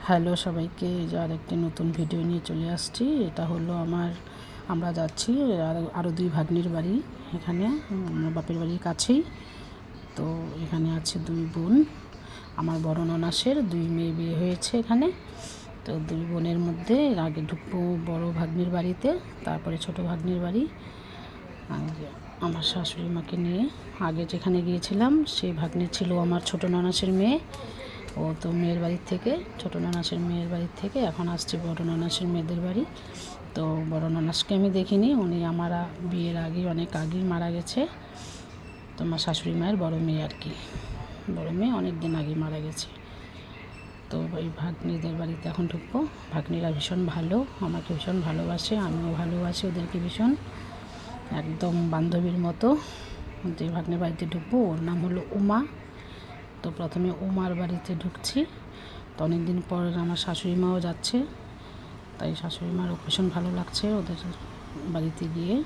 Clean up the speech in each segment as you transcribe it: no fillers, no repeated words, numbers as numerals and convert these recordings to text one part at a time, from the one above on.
Hello সবাইকে, আরেকটি নতুন ভিডিও নিয়ে চলে আসছি। এটা হলো আমরা যাচ্ছি আরও দুই ভাগ্নির বাড়ি, এখানে আমার বাপের বাড়ির কাছেই। তো এখানে আছে দুই বোন, আমার বড় ননাসের দুই মেয়ে বিয়ে হয়েছে এখানে। তো দুই বোনের মধ্যে আগে ঢুকবো বড় ভাগ্নির বাড়িতে, তারপরে ছোট ভাগ্নির বাড়ি। আমার শাশুড়ি মাকে নিয়ে আগে যেখানে গিয়েছিলাম সেই ভাগ্নি ছিল আমার ছোট ননাসের মেয়ে। ও তো মেয়ের বাড়ির থেকে, ছোটো ননাসের মেয়ের বাড়ির থেকে এখন আসছে বড় ননাসের মেয়েদের বাড়ি। তো বড় ননাসকে আমি দেখিনি, উনি আমার বিয়ের আগে অনেক আগেই মারা গেছে। তো আমার শাশুড়ি মায়ের বড় মেয়ে আর কি, বড় মেয়ে অনেক দিন আগে মারা গেছে। তো ওই ভাগ্নিদের বাড়িতে এখন ঢুকবো। ভাগ্নিরা ভীষণ ভালো, আমাকে ভীষণ ভালোবাসে, আমিও ভালোবাসি ওদেরকে ভীষণ, একদম বান্ধবীর মতো। যে ভাগ্নির বাড়িতে ঢুকবো ওর নাম হলো উমা। তো প্রথমে উমার বাড়িতে ঢুকছি। তো অনেক দিন পর আমার শাশুড়ি মাও যাচ্ছে, তাই শাশুড়ি মারও ভীষণ ভালো লাগছে ওদের বাড়িতে গিয়ে।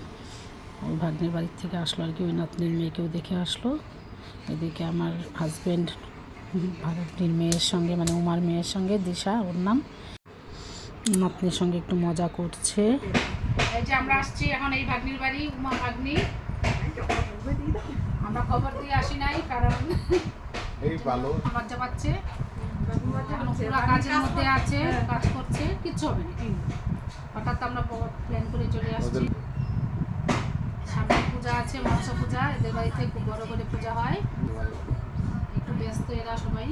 ওই ভাগ্নের বাড়ির থেকে আসলো আর কি, ওই নাতনির মেয়েকেও দেখে আসলো। এদিকে আমার হাজব্যান্ড ভাগ্নির মেয়ের সঙ্গে, মানে উমার মেয়ের সঙ্গে, দিশা ওর নাম, নাতনির সঙ্গে একটু মজা করছে। এই যে আমরা আসছি এখন এই ভাগ্নির বাড়ি, উমা ভাগ্নি। আমরা খবর দিয়ে আসি নাই, কারণ আমার যা পাচ্ছে কাজের মধ্যে আছে, কাজ করছে, কিচ্ছু হবে না। হঠাৎ আমরা প্ল্যান করে চলে আসছি। সামনে পূজা আছে, মনসা পূজা, এদের বাড়িতে খুব বড় করে পূজা হয়। একটু ব্যস্ত এরা সবাই।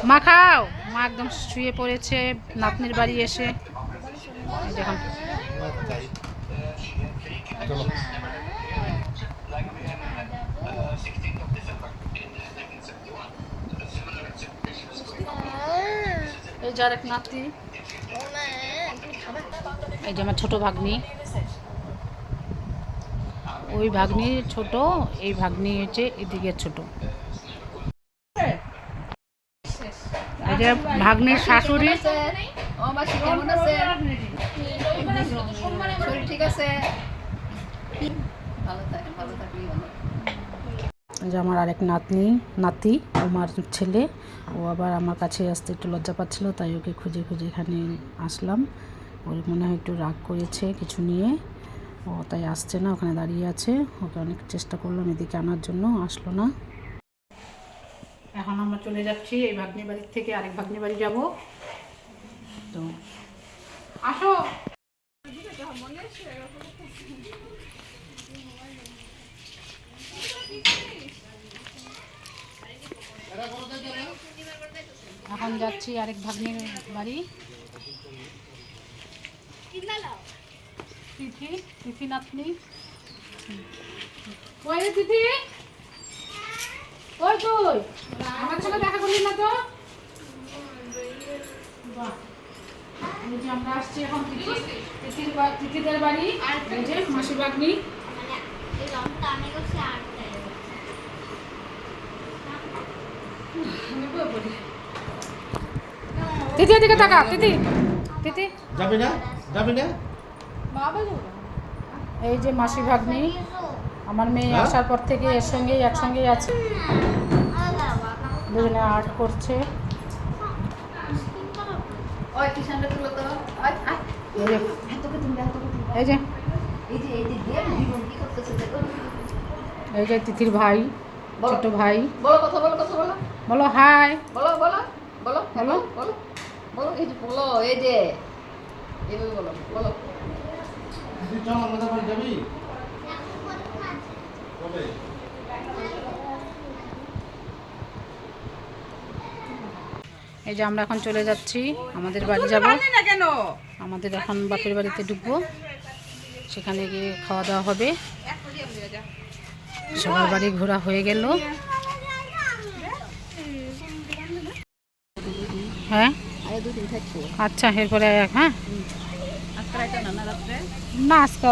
মা খাও, মা একদম শুয়ে পড়েছে নাতনির বাড়ি এসে। দেখুন এই যে আরেক নাতি, এই যে আমার ছোট ভাগ্নি, ওই ভাগ্নি ছোট, এই ভাগ্নি হচ্ছে এদিকে ছোট। এই যে ভাগ্নির শাশুড়ি, ঠিক আছে, যে আমার আরেক নাতি আমার ছেলে, ও আবার আমার কাছে আসতে একটু লজ্জা পাচ্ছিল, তাই ওকে খুঁজে খুঁজে এখানে আসলাম। ওর মনে হয় একটু রাগ করেছে কিছু নিয়ে, ও তাই আসছে না, ওখানে দাঁড়িয়ে আছে। ওকে অনেক চেষ্টা করলাম এদিকে আনার জন্য, আসলো না। এখন আমরা চলে যাচ্ছি এই ভাগ্নির বাড়ির থেকে আরেক ভাগ্নির বাড়ি যাব। তো আসো, এখন যাচ্ছি আরেক ভাগ্নির বাড়ি। তিথি নাতনি, ওই রে তিথি, ওই তুই আমার সঙ্গে দেখা করলি না তো? এই যে আমরা আসছি এখন তিথিদের বাড়ি, এই যে মাসি ভাগ্নি। তিথি এদিকে তাকা, তিথি যাবি না এই যে মাসি ভাগ্নি, আমার মেয়ে আসার পর থেকে এর সঙ্গেই একসঙ্গেই আছে, দুজনে আর্ট করছে। এই যে তিথির ভাই, ছোট ভাই, বলো হাই, বলো বলো বলো বলো বলো বলো, এই যে বলো, এই যে এইভাবে বলো, বলো এই যে আমরা এখন চলে যাচ্ছি আমাদের বাড়ি যাব। আমাদের এখন বাপের বাড়িতে ঢুকবো, সেখানে গিয়ে খাওয়া দাওয়া হবে। সবার বাড়ি ঘোরা হয়ে গেল। হ্যাঁ আচ্ছা, এরপরে হ্যাঁ না আজকে